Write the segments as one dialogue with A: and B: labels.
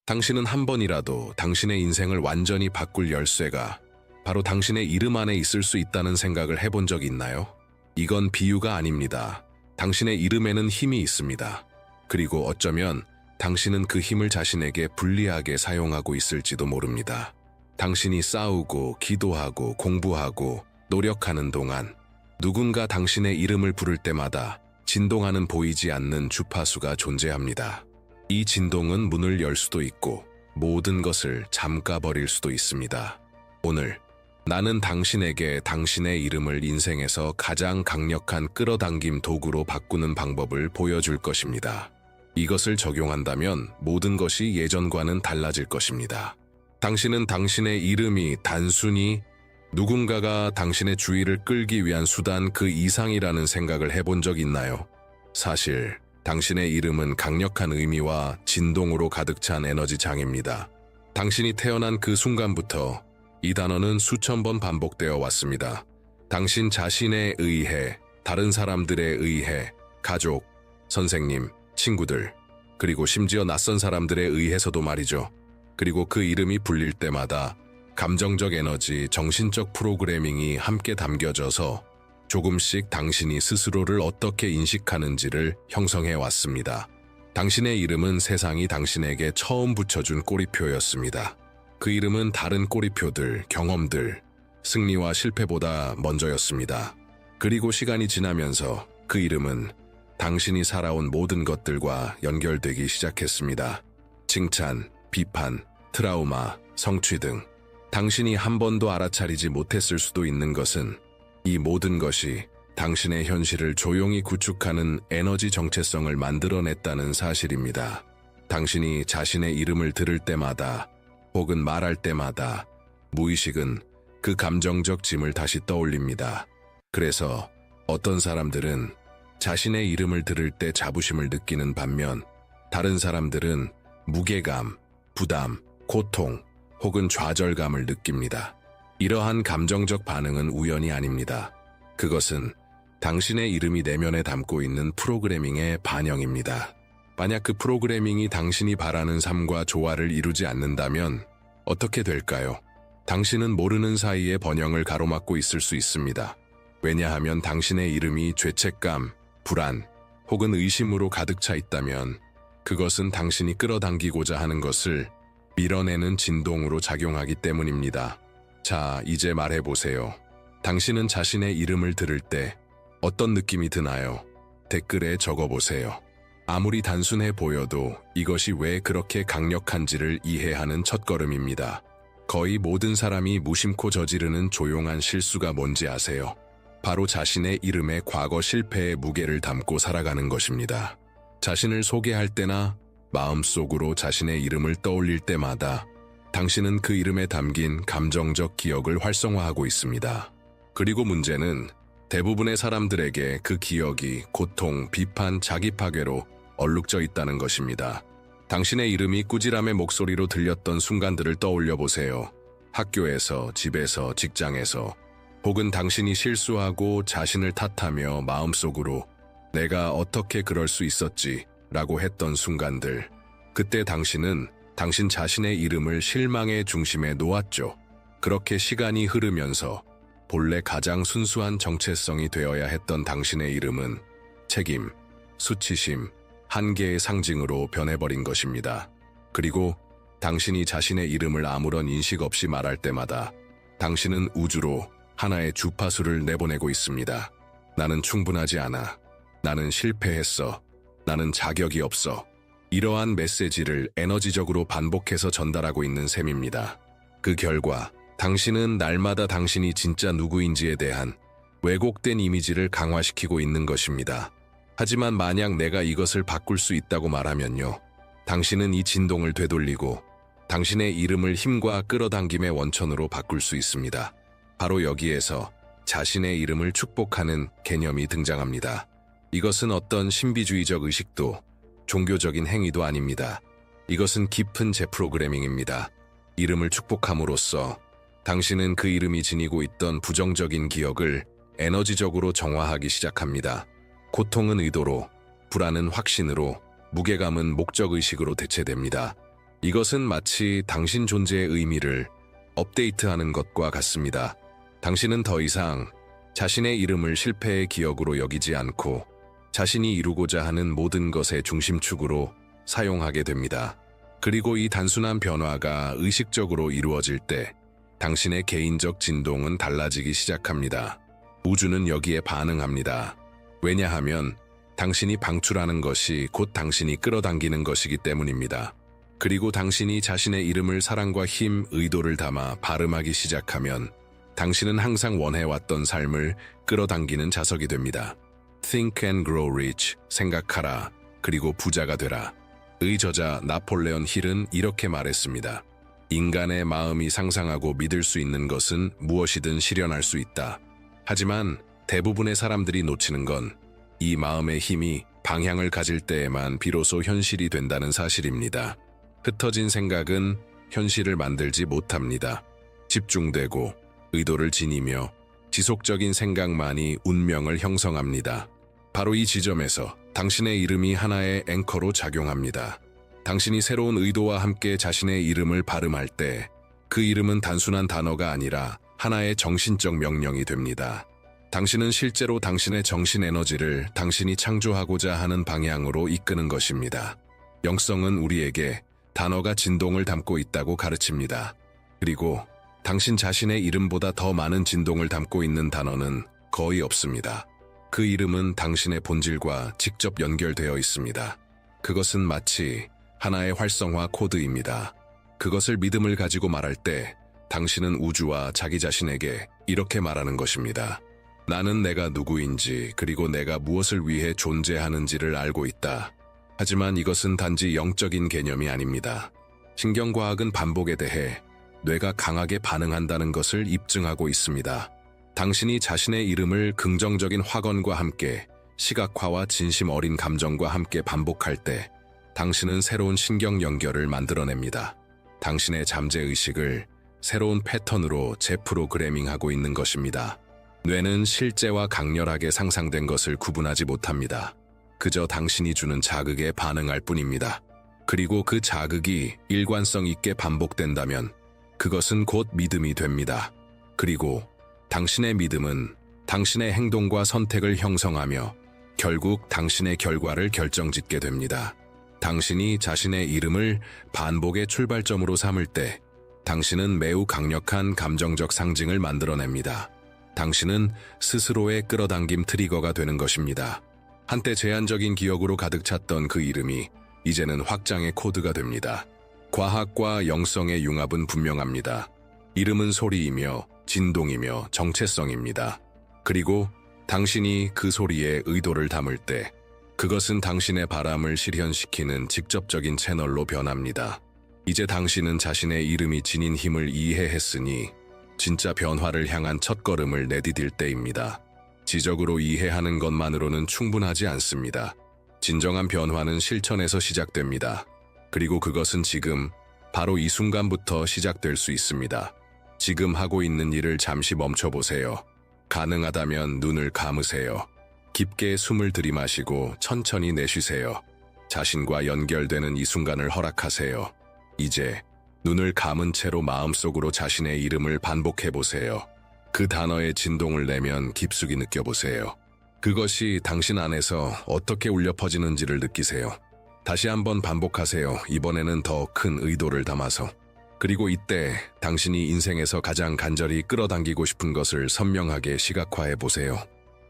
A: 당신은 한 번이라도 당신의 인생을 완전히 바꿀 열쇠가 바로 당신의 이름 안에 있을 수 있다는 생각을 해본 적이 있나요? 이건 비유가 아닙니다. 당신의 이름에는 힘이 있습니다. 그리고 어쩌면 당신은 그 힘을 자신에게 불리하게 사용하고 있을지도 모릅니다. 당신이 싸우고 기도하고 공부하고 노력하는 동안 누군가 당신의 이름을 부를 때마다 진동하는 보이지 않는 주파수가 존재합니다. 이 진동은 문을 열 수도 있고 모든 것을 잠가버릴 수도 있습니다. 오늘 나는 당신에게 당신의 이름을 인생에서 가장 강력한 끌어당김 도구로 바꾸는 방법을 보여줄 것입니다. 이것을 적용한다면 모든 것이 예전과는 달라질 것입니다. 당신은 당신의 이름이 단순히 누군가가 당신의 주의를 끌기 위한 수단 그 이상이라는 생각을 해본 적 있나요? 사실 당신의 이름은 강력한 의미와 진동으로 가득 찬 에너지 장입니다. 당신이 태어난 그 순간부터 이 단어는 수천 번 반복되어 왔습니다. 당신 자신에 의해, 다른 사람들에 의해, 가족, 선생님, 친구들, 그리고 심지어 낯선 사람들에 의해서도 말이죠. 그리고 그 이름이 불릴 때마다 감정적 에너지, 정신적 프로그래밍이 함께 담겨져서 조금씩 당신이 스스로를 어떻게 인식하는지를 형성해 왔습니다. 당신의 이름은 세상이 당신에게 처음 붙여준 꼬리표였습니다. 그 이름은 다른 꼬리표들, 경험들, 승리와 실패보다 먼저였습니다. 그리고 시간이 지나면서 그 이름은 당신이 살아온 모든 것들과 연결되기 시작했습니다. 칭찬, 비판, 트라우마, 성취 등 당신이 한 번도 알아차리지 못했을 수도 있는 것은 이 모든 것이 당신의 현실을 조용히 구축하는 에너지 정체성을 만들어냈다는 사실입니다. 당신이 자신의 이름을 들을 때마다 혹은 말할 때마다 무의식은 그 감정적 짐을 다시 떠올립니다. 그래서 어떤 사람들은 자신의 이름을 들을 때 자부심을 느끼는 반면 다른 사람들은 무게감, 부담, 고통 혹은 좌절감을 느낍니다. 이러한 감정적 반응은 우연이 아닙니다. 그것은 당신의 이름이 내면에 담고 있는 프로그래밍의 반영입니다. 만약 그 프로그래밍이 당신이 바라는 삶과 조화를 이루지 않는다면 어떻게 될까요? 당신은 모르는 사이에 번영을 가로막고 있을 수 있습니다. 왜냐하면 당신의 이름이 죄책감, 불안, 혹은 의심으로 가득 차 있다면 그것은 당신이 끌어당기고자 하는 것을 밀어내는 진동으로 작용하기 때문입니다. 자, 이제 말해보세요. 당신은 자신의 이름을 들을 때 어떤 느낌이 드나요? 댓글에 적어보세요. 아무리 단순해 보여도 이것이 왜 그렇게 강력한지를 이해하는 첫걸음입니다. 거의 모든 사람이 무심코 저지르는 조용한 실수가 뭔지 아세요? 바로 자신의 이름에 과거 실패의 무게를 담고 살아가는 것입니다. 자신을 소개할 때나 마음속으로 자신의 이름을 떠올릴 때마다 당신은 그 이름에 담긴 감정적 기억을 활성화하고 있습니다. 그리고 문제는 대부분의 사람들에게 그 기억이 고통, 비판, 자기 파괴로 얼룩져 있다는 것입니다. 당신의 이름이 꾸지람의 목소리로 들렸던 순간들을 떠올려 보세요. 학교에서, 집에서, 직장에서, 혹은 당신이 실수하고 자신을 탓하며 마음속으로 내가 어떻게 그럴 수 있었지 라고 했던 순간들. 그때 당신은 당신 자신의 이름을 실망의 중심에 놓았죠. 그렇게 시간이 흐르면서 본래 가장 순수한 정체성이 되어야 했던 당신의 이름은 책임, 수치심, 한계의 상징으로 변해버린 것입니다. 그리고 당신이 자신의 이름을 아무런 인식 없이 말할 때마다 당신은 우주로 하나의 주파수를 내보내고 있습니다. 나는 충분하지 않아. 나는 실패했어. 나는 자격이 없어. 이러한 메시지를 에너지적으로 반복해서 전달하고 있는 셈입니다. 그 결과 당신은 날마다 당신이 진짜 누구인지에 대한 왜곡된 이미지를 강화시키고 있는 것입니다. 하지만 만약 내가 이것을 바꿀 수 있다고 말하면요. 당신은 이 진동을 되돌리고 당신의 이름을 힘과 끌어당김의 원천으로 바꿀 수 있습니다. 바로 여기에서 자신의 이름을 축복하는 개념이 등장합니다. 이것은 어떤 신비주의적 의식도 종교적인 행위도 아닙니다. 이것은 깊은 재프로그래밍입니다. 이름을 축복함으로써 당신은 그 이름이 지니고 있던 부정적인 기억을 에너지적으로 정화하기 시작합니다. 고통은 의도로, 불안은 확신으로, 무게감은 목적의식으로 대체됩니다. 이것은 마치 당신 존재의 의미를 업데이트하는 것과 같습니다. 당신은 더 이상 자신의 이름을 실패의 기억으로 여기지 않고 자신이 이루고자 하는 모든 것의 중심축으로 사용하게 됩니다. 그리고 이 단순한 변화가 의식적으로 이루어질 때 당신의 개인적 진동은 달라지기 시작합니다. 우주는 여기에 반응합니다. 왜냐하면 당신이 방출하는 것이 곧 당신이 끌어당기는 것이기 때문입니다. 그리고 당신이 자신의 이름을 사랑과 힘, 의도를 담아 발음하기 시작하면 당신은 항상 원해왔던 삶을 끌어당기는 자석이 됩니다. Think and grow rich, 생각하라, 그리고 부자가 되라. 의 저자 나폴레온 힐은 이렇게 말했습니다. 인간의 마음이 상상하고 믿을 수 있는 것은 무엇이든 실현할 수 있다. 하지만 대부분의 사람들이 놓치는 건 이 마음의 힘이 방향을 가질 때에만 비로소 현실이 된다는 사실입니다. 흩어진 생각은 현실을 만들지 못합니다. 집중되고 의도를 지니며 지속적인 생각만이 운명을 형성합니다. 바로 이 지점에서 당신의 이름이 하나의 앵커로 작용합니다. 당신이 새로운 의도와 함께 자신의 이름을 발음할 때 그 이름은 단순한 단어가 아니라 하나의 정신적 명령이 됩니다. 당신은 실제로 당신의 정신 에너지를 당신이 창조하고자 하는 방향으로 이끄는 것입니다. 영성은 우리에게 단어가 진동을 담고 있다고 가르칩니다. 그리고 당신 자신의 이름보다 더 많은 진동을 담고 있는 단어는 거의 없습니다. 그 이름은 당신의 본질과 직접 연결되어 있습니다. 그것은 마치 하나의 활성화 코드입니다. 그것을 믿음을 가지고 말할 때 당신은 우주와 자기 자신에게 이렇게 말하는 것입니다. 나는 내가 누구인지 그리고 내가 무엇을 위해 존재하는지를 알고 있다. 하지만 이것은 단지 영적인 개념이 아닙니다. 신경과학은 반복에 대해 뇌가 강하게 반응한다는 것을 입증하고 있습니다. 당신이 자신의 이름을 긍정적인 확언과 함께 시각화와 진심 어린 감정과 함께 반복할 때 당신은 새로운 신경 연결을 만들어냅니다. 당신의 잠재의식을 새로운 패턴으로 재프로그래밍하고 있는 것입니다. 뇌는 실제와 강렬하게 상상된 것을 구분하지 못합니다. 그저 당신이 주는 자극에 반응할 뿐입니다. 그리고 그 자극이 일관성 있게 반복된다면 그것은 곧 믿음이 됩니다. 그리고 당신의 믿음은 당신의 행동과 선택을 형성하며 결국 당신의 결과를 결정짓게 됩니다. 당신이 자신의 이름을 반복의 출발점으로 삼을 때 당신은 매우 강력한 감정적 상징을 만들어냅니다. 당신은 스스로의 끌어당김 트리거가 되는 것입니다. 한때 제한적인 기억으로 가득 찼던 그 이름이 이제는 확장의 코드가 됩니다. 과학과 영성의 융합은 분명합니다. 이름은 소리이며 진동이며 정체성입니다. 그리고 당신이 그 소리에 의도를 담을 때 그것은 당신의 바람을 실현시키는 직접적인 채널로 변합니다. 이제 당신은 자신의 이름이 지닌 힘을 이해했으니 진짜 변화를 향한 첫걸음을 내디딜 때입니다. 지적으로 이해하는 것만으로는 충분하지 않습니다. 진정한 변화는 실천에서 시작됩니다. 그리고 그것은 지금, 바로 이 순간부터 시작될 수 있습니다. 지금 하고 있는 일을 잠시 멈춰보세요. 가능하다면 눈을 감으세요. 깊게 숨을 들이마시고 천천히 내쉬세요. 자신과 연결되는 이 순간을 허락하세요. 이제 눈을 감은 채로 마음속으로 자신의 이름을 반복해보세요. 그 단어의 진동을 내면 깊숙이 느껴보세요. 그것이 당신 안에서 어떻게 울려 퍼지는지를 느끼세요. 다시 한번 반복하세요. 이번에는 더 큰 의도를 담아서. 그리고 이때 당신이 인생에서 가장 간절히 끌어당기고 싶은 것을 선명하게 시각화해보세요.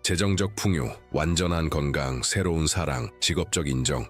A: 재정적 풍요, 완전한 건강, 새로운 사랑, 직업적 인정,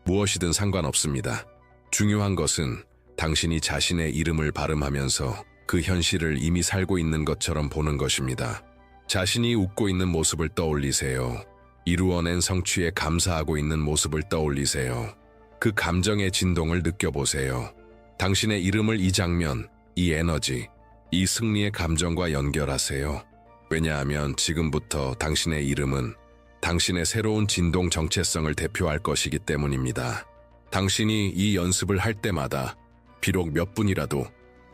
A: 무엇이든 상관없습니다. 중요한 것은 당신이 자신의 이름을 발음하면서 그 현실을 이미 살고 있는 것처럼 보는 것입니다. 자신이 웃고 있는 모습을 떠올리세요. 이루어낸 성취에 감사하고 있는 모습을 떠올리세요. 그 감정의 진동을 느껴보세요. 당신의 이름을 이 장면, 이 에너지, 이 승리의 감정과 연결하세요. 왜냐하면 지금부터 당신의 이름은 당신의 새로운 진동 정체성을 대표할 것이기 때문입니다. 당신이 이 연습을 할 때마다 비록 몇 분이라도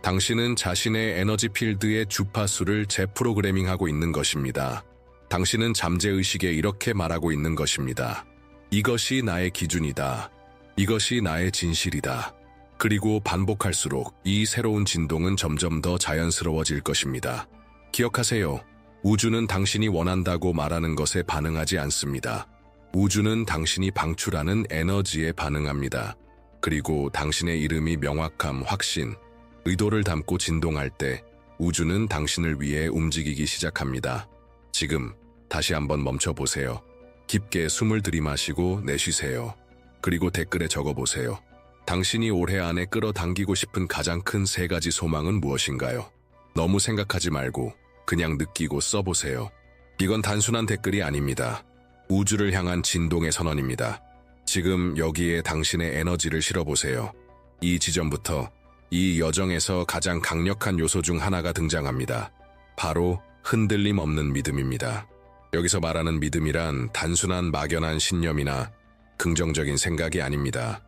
A: 당신은 자신의 에너지 필드의 주파수를 재프로그래밍하고 있는 것입니다. 당신은 잠재의식에 이렇게 말하고 있는 것입니다. 이것이 나의 기준이다. 이것이 나의 진실이다. 그리고 반복할수록 이 새로운 진동은 점점 더 자연스러워질 것입니다. 기억하세요. 우주는 당신이 원한다고 말하는 것에 반응하지 않습니다. 우주는 당신이 방출하는 에너지에 반응합니다. 그리고 당신의 이름이 명확함, 확신, 의도를 담고 진동할 때 우주는 당신을 위해 움직이기 시작합니다. 지금 다시 한번 멈춰보세요. 깊게 숨을 들이마시고 내쉬세요. 그리고 댓글에 적어보세요. 당신이 올해 안에 끌어당기고 싶은 가장 큰 3가지 소망은 무엇인가요? 너무 생각하지 말고 그냥 느끼고 써보세요. 이건 단순한 댓글이 아닙니다. 우주를 향한 진동의 선언입니다. 지금 여기에 당신의 에너지를 실어보세요. 이 지점부터 이 여정에서 가장 강력한 요소 중 하나가 등장합니다. 바로 흔들림 없는 믿음입니다. 여기서 말하는 믿음이란 단순한 막연한 신념이나 긍정적인 생각이 아닙니다.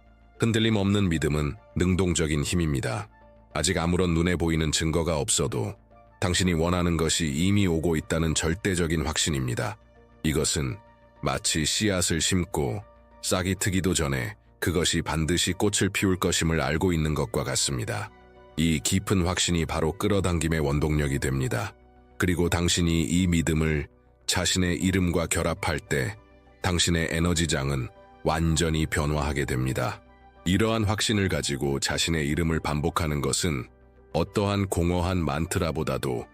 A: 흔들림 없는 믿음은 능동적인 힘입니다. 아직 아무런 눈에 보이는 증거가 없어도 당신이 원하는 것이 이미 오고 있다는 절대적인 확신입니다. 이것은 마치 씨앗을 심고 싹이 트기도 전에 그것이 반드시 꽃을 피울 것임을 알고 있는 것과 같습니다. 이 깊은 확신이 바로 끌어당김의 원동력이 됩니다. 그리고 당신이 이 믿음을 자신의 이름과 결합할 때 당신의 에너지장은 완전히 변화하게 됩니다. 이러한 확신을 가지고 자신의 이름을 반복하는 것은 어떠한 공허한 만트라보다도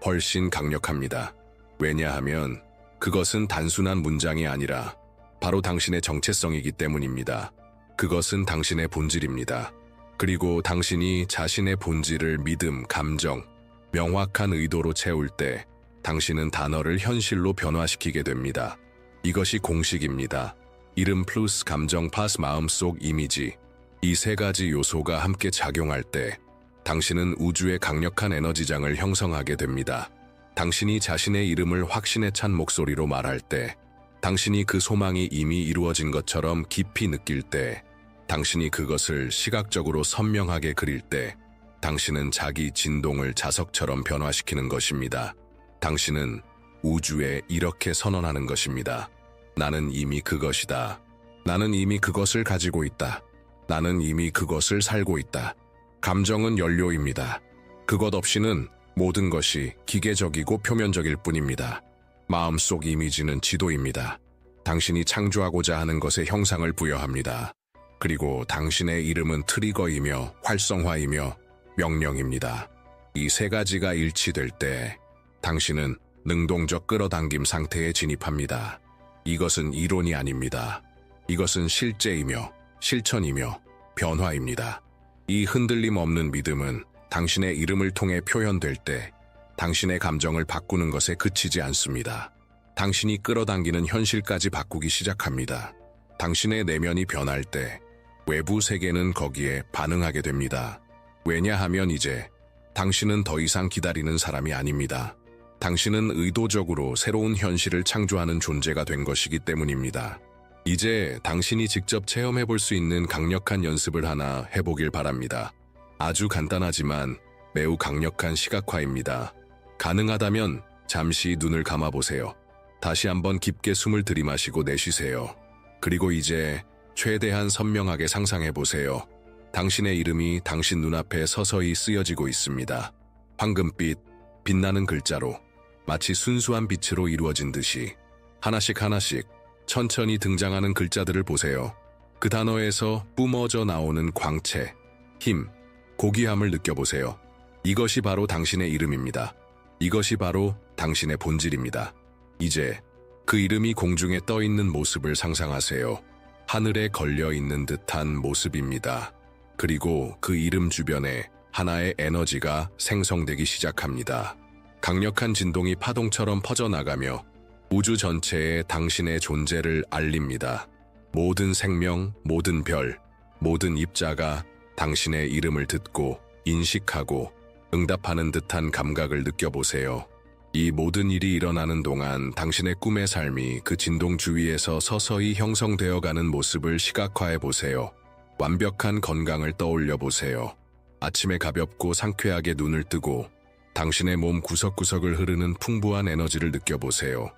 A: 훨씬 강력합니다. 왜냐하면 그것은 단순한 문장이 아니라 바로 당신의 정체성이기 때문입니다. 그것은 당신의 본질입니다. 그리고 당신이 자신의 본질을 믿음, 감정, 명확한 의도로 채울 때 당신은 단어를 현실로 변화시키게 됩니다. 이것이 공식입니다. 이름 플러스 감정 플러스 마음속 이미지, 이 3가지 요소가 함께 작용할 때 당신은 우주의 강력한 에너지장을 형성하게 됩니다. 당신이 자신의 이름을 확신에 찬 목소리로 말할 때, 당신이 그 소망이 이미 이루어진 것처럼 깊이 느낄 때, 당신이 그것을 시각적으로 선명하게 그릴 때, 당신은 자기 진동을 자석처럼 변화시키는 것입니다. 당신은 우주에 이렇게 선언하는 것입니다. 나는 이미 그것이다. 나는 이미 그것을 가지고 있다. 나는 이미 그것을 살고 있다. 감정은 연료입니다. 그것 없이는 모든 것이 기계적이고 표면적일 뿐입니다. 마음속 이미지는 지도입니다. 당신이 창조하고자 하는 것에 형상을 부여합니다. 그리고 당신의 이름은 트리거이며 활성화이며 명령입니다. 이 3가지가 일치될 때 당신은 능동적 끌어당김 상태에 진입합니다. 이것은 이론이 아닙니다. 이것은 실제이며 실천이며 변화입니다. 이 흔들림 없는 믿음은 당신의 이름을 통해 표현될 때 당신의 감정을 바꾸는 것에 그치지 않습니다. 당신이 끌어당기는 현실까지 바꾸기 시작합니다. 당신의 내면이 변할 때 외부 세계는 거기에 반응하게 됩니다. 왜냐하면 이제 당신은 더 이상 기다리는 사람이 아닙니다. 당신은 의도적으로 새로운 현실을 창조하는 존재가 된 것이기 때문입니다. 이제 당신이 직접 체험해 볼 수 있는 강력한 연습을 하나 해보길 바랍니다. 아주 간단하지만 매우 강력한 시각화입니다. 가능하다면 잠시 눈을 감아보세요. 다시 한번 깊게 숨을 들이마시고 내쉬세요. 그리고 이제 최대한 선명하게 상상해보세요. 당신의 이름이 당신 눈앞에 서서히 쓰여지고 있습니다. 황금빛, 빛나는 글자로 마치 순수한 빛으로 이루어진 듯이 하나씩 하나씩 천천히 등장하는 글자들을 보세요. 그 단어에서 뿜어져 나오는 광채, 힘, 고귀함을 느껴보세요. 이것이 바로 당신의 이름입니다. 이것이 바로 당신의 본질입니다. 이제 그 이름이 공중에 떠 있는 모습을 상상하세요. 하늘에 걸려 있는 듯한 모습입니다. 그리고 그 이름 주변에 하나의 에너지가 생성되기 시작합니다. 강력한 진동이 파동처럼 퍼져나가며 우주 전체에 당신의 존재를 알립니다. 모든 생명, 모든 별, 모든 입자가 당신의 이름을 듣고 인식하고 응답하는 듯한 감각을 느껴보세요. 이 모든 일이 일어나는 동안 당신의 꿈의 삶이 그 진동 주위에서 서서히 형성되어가는 모습을 시각화해 보세요. 완벽한 건강을 떠올려 보세요. 아침에 가볍고 상쾌하게 눈을 뜨고 당신의 몸 구석구석을 흐르는 풍부한 에너지를 느껴보세요.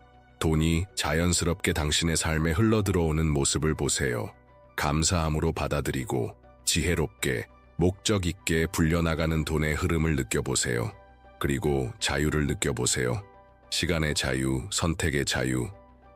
A: 돈이 자연스럽게 당신의 삶에 흘러들어오는 모습을 보세요. 감사함으로 받아들이고 지혜롭게 목적 있게 불려나가는 돈의 흐름을 느껴보세요. 그리고 자유를 느껴보세요. 시간의 자유, 선택의 자유,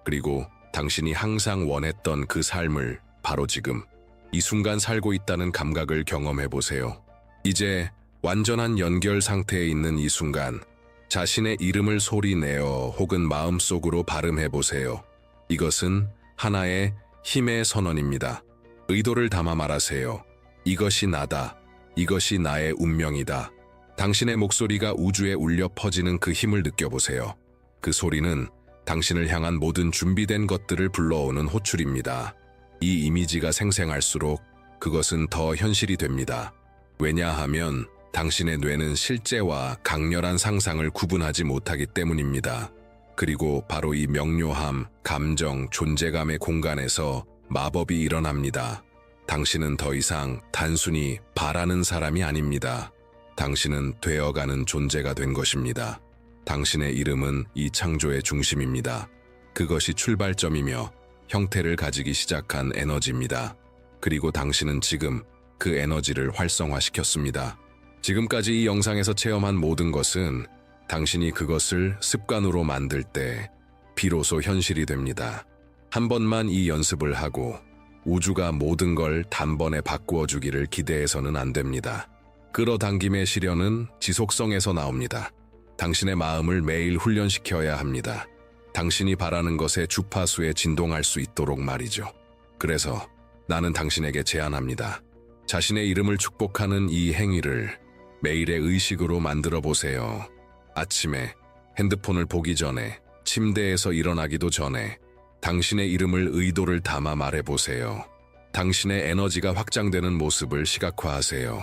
A: 그리고 당신이 항상 원했던 그 삶을 바로 지금, 이 순간 살고 있다는 감각을 경험해보세요. 이제 완전한 연결 상태에 있는 이 순간, 자신의 이름을 소리내어 혹은 마음속으로 발음해보세요. 이것은 하나의 힘의 선언입니다. 의도를 담아 말하세요. 이것이 나다. 이것이 나의 운명이다. 당신의 목소리가 우주에 울려 퍼지는 그 힘을 느껴보세요. 그 소리는 당신을 향한 모든 준비된 것들을 불러오는 호출입니다. 이 이미지가 생생할수록 그것은 더 현실이 됩니다. 왜냐하면 당신의 뇌는 실제와 강렬한 상상을 구분하지 못하기 때문입니다. 그리고 바로 이 명료함, 감정, 존재감의 공간에서 마법이 일어납니다. 당신은 더 이상 단순히 바라는 사람이 아닙니다. 당신은 되어가는 존재가 된 것입니다. 당신의 이름은 이 창조의 중심입니다. 그것이 출발점이며 형태를 가지기 시작한 에너지입니다. 그리고 당신은 지금 그 에너지를 활성화시켰습니다. 지금까지 이 영상에서 체험한 모든 것은 당신이 그것을 습관으로 만들 때 비로소 현실이 됩니다. 한 번만 이 연습을 하고 우주가 모든 걸 단번에 바꾸어 주기를 기대해서는 안 됩니다. 끌어당김의 시련은 지속성에서 나옵니다. 당신의 마음을 매일 훈련시켜야 합니다. 당신이 바라는 것에 주파수에 진동할 수 있도록 말이죠. 그래서 나는 당신에게 제안합니다. 자신의 이름을 축복하는 이 행위를 매일의 의식으로 만들어 보세요. 아침에 핸드폰을 보기 전에, 침대에서 일어나기도 전에 당신의 이름을 의도를 담아 말해보세요. 당신의 에너지가 확장되는 모습을 시각화하세요.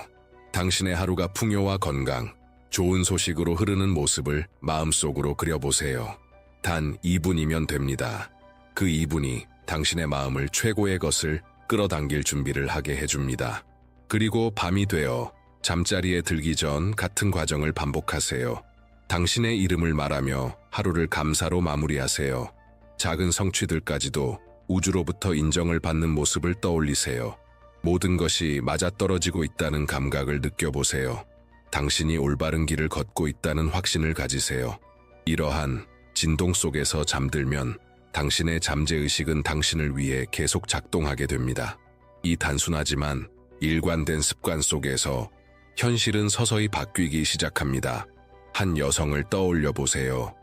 A: 당신의 하루가 풍요와 건강, 좋은 소식으로 흐르는 모습을 마음속으로 그려보세요. 단 2분이면 됩니다. 그 2분이 당신의 마음을 최고의 것을 끌어당길 준비를 하게 해줍니다. 그리고 밤이 되어 잠자리에 들기 전 같은 과정을 반복하세요. 당신의 이름을 말하며 하루를 감사로 마무리하세요. 작은 성취들까지도 우주로부터 인정을 받는 모습을 떠올리세요. 모든 것이 맞아떨어지고 있다는 감각을 느껴보세요. 당신이 올바른 길을 걷고 있다는 확신을 가지세요. 이러한 진동 속에서 잠들면 당신의 잠재의식은 당신을 위해 계속 작동하게 됩니다. 이 단순하지만 일관된 습관 속에서 현실은 서서히 바뀌기 시작합니다. 한 여성을 떠올려 보세요.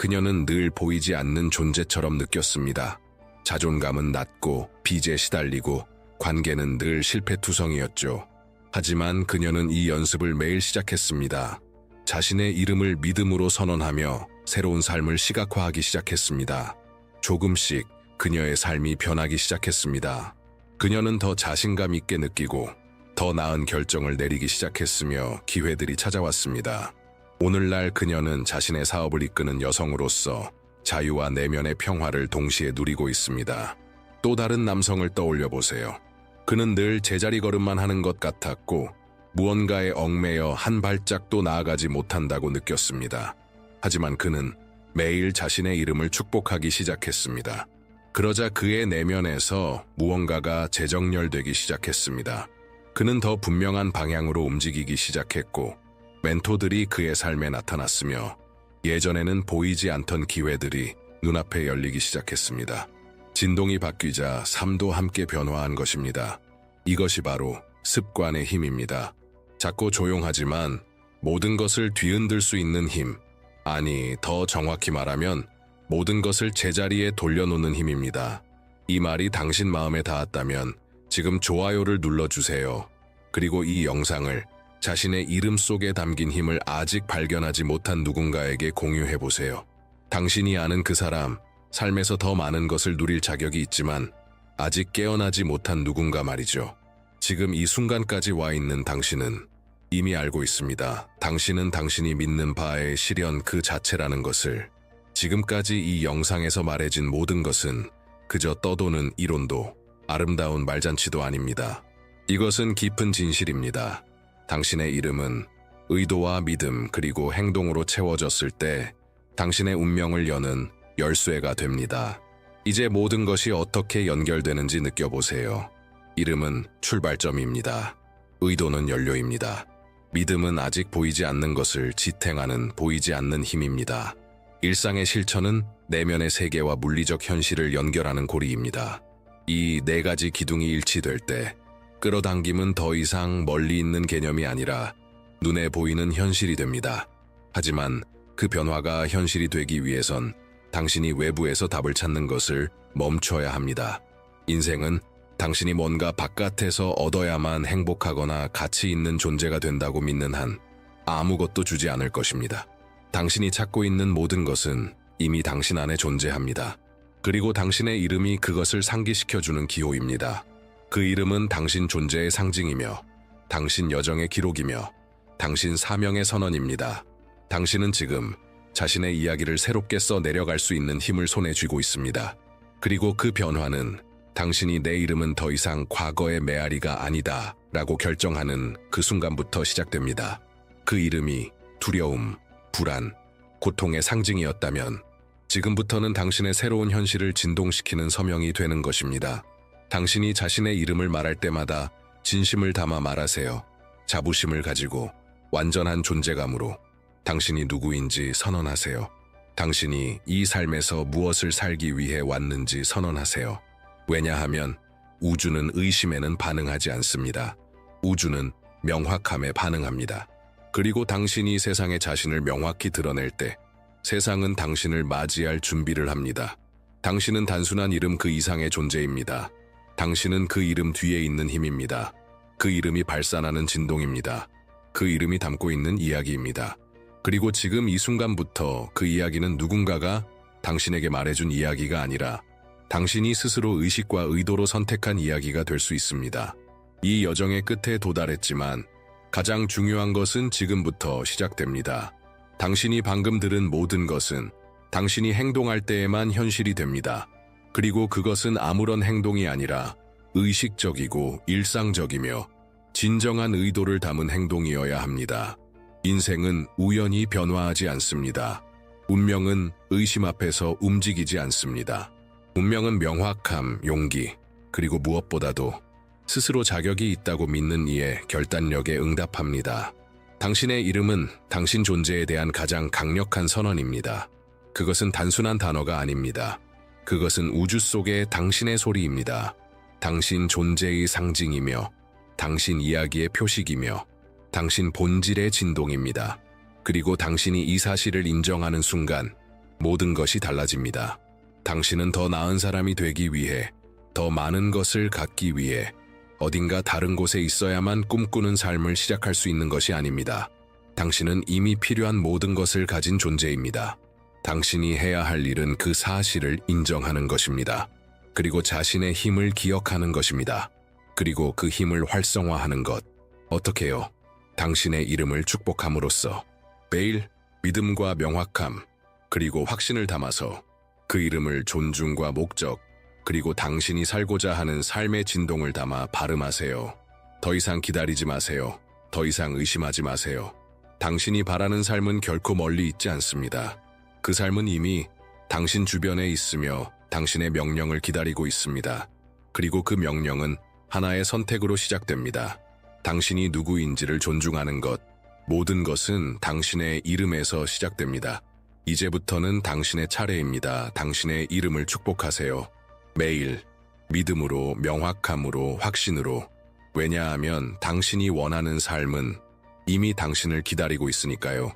A: 그녀는 늘 보이지 않는 존재처럼 느꼈습니다. 자존감은 낮고 빚에 시달리고 관계는 늘 실패투성이었죠. 하지만 그녀는 이 연습을 매일 시작했습니다. 자신의 이름을 믿음으로 선언하며 새로운 삶을 시각화하기 시작했습니다. 조금씩 그녀의 삶이 변하기 시작했습니다. 그녀는 더 자신감 있게 느끼고 더 나은 결정을 내리기 시작했으며 기회들이 찾아왔습니다. 오늘날 그녀는 자신의 사업을 이끄는 여성으로서 자유와 내면의 평화를 동시에 누리고 있습니다. 또 다른 남성을 떠올려 보세요. 그는 늘 제자리 걸음만 하는 것 같았고 무언가에 얽매여 한 발짝도 나아가지 못한다고 느꼈습니다. 하지만 그는 매일 자신의 이름을 축복하기 시작했습니다. 그러자 그의 내면에서 무언가가 재정렬되기 시작했습니다. 그는 더 분명한 방향으로 움직이기 시작했고 멘토들이 그의 삶에 나타났으며 예전에는 보이지 않던 기회들이 눈앞에 열리기 시작했습니다. 진동이 바뀌자 삶도 함께 변화한 것입니다. 이것이 바로 습관의 힘입니다. 작고 조용하지만 모든 것을 뒤흔들 수 있는 힘, 아니 더 정확히 말하면 모든 것을 제자리에 돌려놓는 힘입니다. 이 말이 당신 마음에 닿았다면 지금 좋아요를 눌러주세요. 그리고 이 영상을 자신의 이름 속에 담긴 힘을 아직 발견하지 못한 누군가에게 공유해보세요. 당신이 아는 그 사람, 삶에서 더 많은 것을 누릴 자격이 있지만 아직 깨어나지 못한 누군가 말이죠. 지금 이 순간까지 와 있는 당신은 이미 알고 있습니다. 당신은 당신이 믿는 바의 실현 그 자체라는 것을. 지금까지 이 영상에서 말해진 모든 것은 그저 떠도는 이론도 아름다운 말잔치도 아닙니다. 이것은 깊은 진실입니다. 당신의 이름은 의도와 믿음 그리고 행동으로 채워졌을 때 당신의 운명을 여는 열쇠가 됩니다. 이제 모든 것이 어떻게 연결되는지 느껴보세요. 이름은 출발점입니다. 의도는 연료입니다. 믿음은 아직 보이지 않는 것을 지탱하는 보이지 않는 힘입니다. 일상의 실천은 내면의 세계와 물리적 현실을 연결하는 고리입니다. 이 네 가지 기둥이 일치될 때 끌어당김은 더 이상 멀리 있는 개념이 아니라 눈에 보이는 현실이 됩니다. 하지만 그 변화가 현실이 되기 위해선 당신이 외부에서 답을 찾는 것을 멈춰야 합니다. 인생은 당신이 뭔가 바깥에서 얻어야만 행복하거나 가치 있는 존재가 된다고 믿는 한 아무것도 주지 않을 것입니다. 당신이 찾고 있는 모든 것은 이미 당신 안에 존재합니다. 그리고 당신의 이름이 그것을 상기시켜주는 기호입니다. 그 이름은 당신 존재의 상징이며 당신 여정의 기록이며 당신 사명의 선언입니다. 당신은 지금 자신의 이야기를 새롭게 써 내려갈 수 있는 힘을 손에 쥐고 있습니다. 그리고 그 변화는 당신이 내 이름은 더 이상 과거의 메아리가 아니다 라고 결정하는 그 순간부터 시작됩니다. 그 이름이 두려움, 불안, 고통의 상징이었다면 지금부터는 당신의 새로운 현실을 진동시키는 서명이 되는 것입니다. 당신이 자신의 이름을 말할 때마다 진심을 담아 말하세요. 자부심을 가지고 완전한 존재감으로 당신이 누구인지 선언하세요. 당신이 이 삶에서 무엇을 살기 위해 왔는지 선언하세요. 왜냐하면 우주는 의심에는 반응하지 않습니다. 우주는 명확함에 반응합니다. 그리고 당신이 세상에 자신을 명확히 드러낼 때 세상은 당신을 맞이할 준비를 합니다. 당신은 단순한 이름 그 이상의 존재입니다. 당신은 그 이름 뒤에 있는 힘입니다. 그 이름이 발산하는 진동입니다. 그 이름이 담고 있는 이야기입니다. 그리고 지금 이 순간부터 그 이야기는 누군가가 당신에게 말해준 이야기가 아니라 당신이 스스로 의식과 의도로 선택한 이야기가 될 수 있습니다. 이 여정의 끝에 도달했지만 가장 중요한 것은 지금부터 시작됩니다. 당신이 방금 들은 모든 것은 당신이 행동할 때에만 현실이 됩니다. 그리고 그것은 아무런 행동이 아니라 의식적이고 일상적이며 진정한 의도를 담은 행동이어야 합니다. 인생은 우연히 변화하지 않습니다. 운명은 의심 앞에서 움직이지 않습니다. 운명은 명확함, 용기, 그리고 무엇보다도 스스로 자격이 있다고 믿는 이의 결단력에 응답합니다. 당신의 이름은 당신 존재에 대한 가장 강력한 선언입니다. 그것은 단순한 단어가 아닙니다. 그것은 우주 속의 당신의 소리입니다. 당신 존재의 상징이며 당신 이야기의 표식이며 당신 본질의 진동입니다. 그리고 당신이 이 사실을 인정하는 순간 모든 것이 달라집니다. 당신은 더 나은 사람이 되기 위해, 더 많은 것을 갖기 위해 어딘가 다른 곳에 있어야만 꿈꾸는 삶을 시작할 수 있는 것이 아닙니다. 당신은 이미 필요한 모든 것을 가진 존재입니다. 당신이 해야 할 일은 그 사실을 인정하는 것입니다. 그리고 자신의 힘을 기억하는 것입니다. 그리고 그 힘을 활성화하는 것. 어떻게요? 당신의 이름을 축복함으로써 매일 믿음과 명확함, 그리고 확신을 담아서 그 이름을 존중과 목적, 그리고 당신이 살고자 하는 삶의 진동을 담아 발음하세요. 더 이상 기다리지 마세요. 더 이상 의심하지 마세요. 당신이 바라는 삶은 결코 멀리 있지 않습니다. 그 삶은 이미 당신 주변에 있으며 당신의 명령을 기다리고 있습니다. 그리고 그 명령은 하나의 선택으로 시작됩니다. 당신이 누구인지를 존중하는 것, 모든 것은 당신의 이름에서 시작됩니다. 이제부터는 당신의 차례입니다. 당신의 이름을 축복하세요. 매일 믿음으로, 명확함으로, 확신으로. 왜냐하면 당신이 원하는 삶은 이미 당신을 기다리고 있으니까요.